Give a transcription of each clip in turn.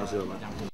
betul Pak.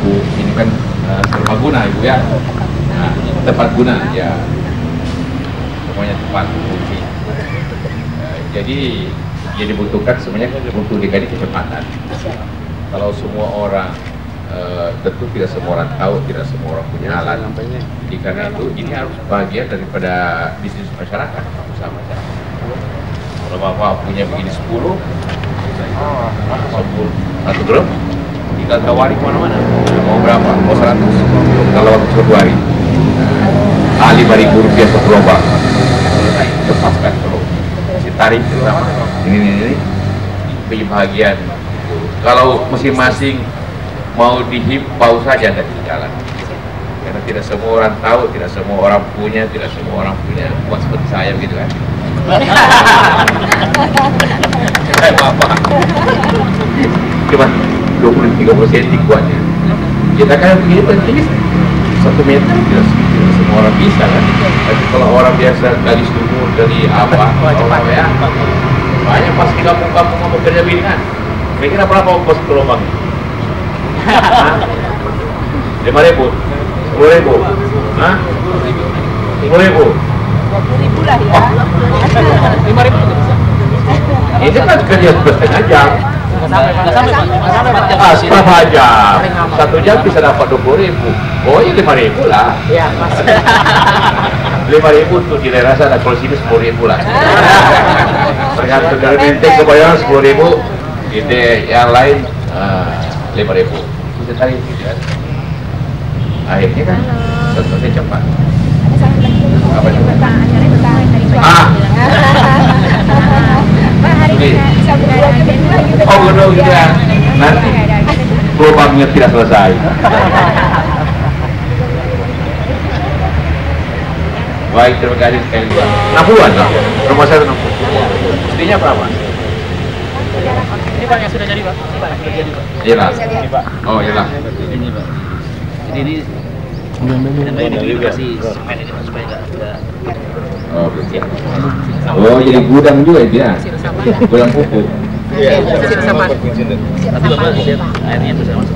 pupuk ini kan serbaguna ibu ya, nah, tepat guna ya, pokoknya tepat fungsi. Jadi yang dibutuhkan sebenarnya untuk DKI kecepatan. Kalau semua orang tentu tidak semua orang tahu, tidak semua orang punya alat. Jadi karena itu ini harus bagian daripada bisnis masyarakat bersama. Kalau bapak punya begini 10, satu grup, tinggal tawari kemana-mana. Mau berapa? Mau 100? Kalau waktu 1 hari, Rp5.000 satu lomba. Lepaskan kalau si tarik sama ini bagian. Kalau masing-masing mau dihimpau saja dari jalan, karena tidak semua orang tahu, tidak semua orang punya, tidak semua orang punya uang seperti saya gitu kan. Apa? Cuma 20-30 cm kuatnya. Kita kan begini penting 1 meter tidak semua orang bisa kan. Tapi kalau orang biasa dari sumur, dari apa, ya banyak pasti kampung-kampung mau bekerja begini kan. Kira-kira berapa ongkos ke lubang? 5.000, 10.000, hah? 10.000, 20.000 lah ya. 5.000 juga bisa. Ini kan kerja 2,5 jam. Setengah jam, 1 jam bisa dapat 20.000. Oh ya 5.000 lah. Iya, Mas. 5.000 untuk di daerah sana, kalau sini 10.000 lah. Tergantung dari Menteng ke Bayan 10.000, ide yang lain 5.000. Bisa tarik gitu kan. Akhirnya kan selesai cepat. Apa itu? Pak, hari ini bisa berdua gitu. Oh benar gitu ya. Nanti lubangnya tidak selesai. Baik, terima kasih sekali. 60-an lah. Rumah saya 60. Mestinya berapa? Ini Pak yang sudah jadi, Pak. Ini Pak yang sudah jadi, Pak. Iya lah. Ini Pak. Oh iya lah. Ini Pak. Ini dikasih semen ini Pak supaya enggak. Oh, betul. Oh, jadi gudang juga itu ya? Gudang pupuk. Iya, tapi Bapak lihat airnya bisa masuk.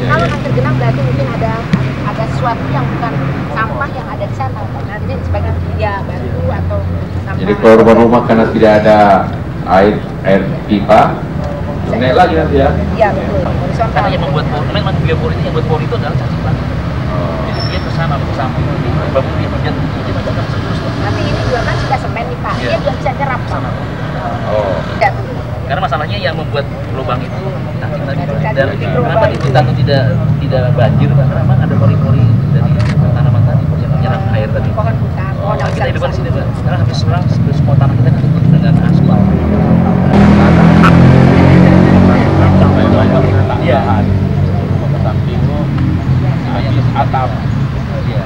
Kalau yang tergenang berarti mungkin ada sesuatu yang bukan sampah yang ada di sana. Artinya sebagai ya batu atau sampah. Jadi kalau rumah-rumah karena tidak ada air pipa, naik lagi nanti ya? Iya betul. Karena yang membuat memang biopor ini yang buat por itu adalah cacing tanah. Jadi dia ke sana bersama. Bapak dia terjadi terus. Tapi ini juga kan sudah semen nih Pak. Dia belum bisa nyerap sama. Oh. Tidak tuh. Karena masalahnya yang membuat lubang itu cacing tadi. Dan Cacing kenapa lubang. itu tanah tidak banjir? Karena memang ada pori-pori dari tanaman tadi yang menyerap air tadi. Pohon hutan, pohon yang Kita hidup di sini, besar. Pak. Sekarang hampir semua tanah kita ditutup dengan aspal. Iya. Samping atap. Iya.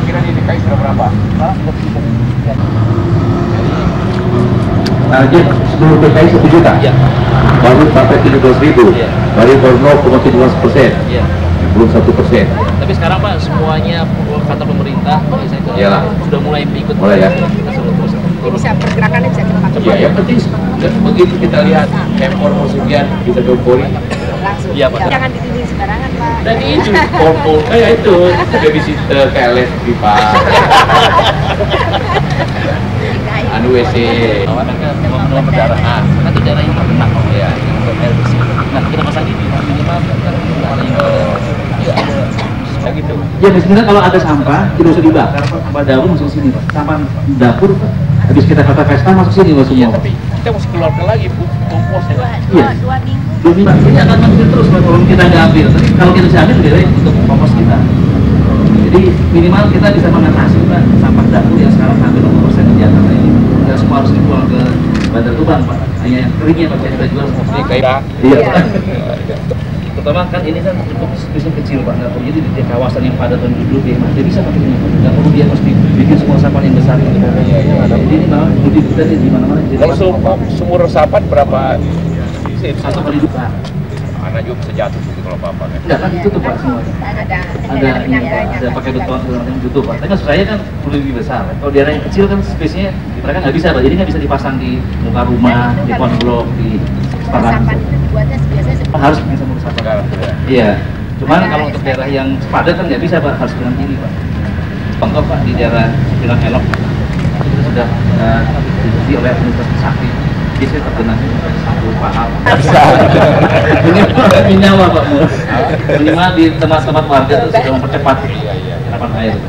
Kira di DKI sudah berapa? Target seluruh DKI 1 juta? Iya. Baru sampai 17.000? Iya. Baru 0,17%? Iya. Belum 1%? Tapi sekarang Pak semuanya kantor pemerintah Iyalah. sudah mulai ikut. Mulai ya? Kita sudah terus. Jadi bisa pergerakannya bisa cepat. Iya, yang penting begitu kita lihat informasian kita ke Polri. Langsung. Iya, Pak. Jangan ditulis sembarangan Pak. Dan itu kompol kayak itu babysitter KLS pipa. Anu WC. Awalnya mau berdarah. Nah, nanti darah yang terkena. Ya. Air bersih. Nah, kita pasang ini minimal kan ada yang Ya gitu. Ya sebenarnya kalau ada sampah tidak usah dibakar, sampah dapur masuk sini Pak. Sampah dapur habis kita kata pesta masuk sini Pak Iya, semua. tapi kita mesti keluarkan lagi kompos ya. Iya. Dua minggu. Demi Pak, ini akan masuk terus Pak kalau kita nggak ambil. Tapi kalau kita bisa ambil lebih baik untuk kompos kita. Jadi minimal kita bisa mengatasi Pak sampah dapur yang sekarang hampir 60% di Jakarta ini. Tidak semua harus dibuang ke Bandar Tuban Pak. Hanya yang keringnya Pak kita jual semua. Ini kayak Iya. Iya. Pertama kan ini kan cukup spesies kecil Pak, nggak perlu jadi di kawasan yang padat penduduk dia masih bisa pakai ini, nggak perlu dia mesti bikin semua resapan yang besar gitu. Jadi ini malah mudik kita di mana-mana. Kalau sumur resapan berapa? 1 kali 2. Anak juga bisa jatuh gitu kalau apa-apa kan? Enggak kan ditutup Pak semua. Ada pakai beton segala macam ditutup Pak. Tapi maksud saya kan perlu lebih besar. Kalau daerah yang kecil kan spesiesnya mereka nggak bisa Pak. Jadi nggak bisa dipasang di muka rumah, di pohon blok, di sepadan. Resapan itu dibuatnya biasanya seperti Harus pakai sumur resapan. Iya. Cuman kalau untuk daerah yang padat kan nggak bisa Pak, harus dengan ini Pak. Contoh Pak di daerah Bilang Elok itu sudah diikuti oleh Universitas Trisakti. Biasanya terkena satu paham. Ini nyawa Pak. Minimal di tempat-tempat warga itu sudah mempercepat harapan air.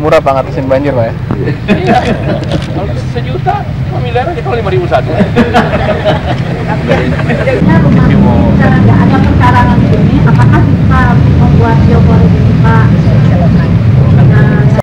Murah Pak ngatasin banjir Pak ya? Iya. Kalau sejuta, miliar aja kalau 5.000 satu. Jadinya rumah nggak ada perkarangan di sini, apakah bisa membuat geopolitik Pak?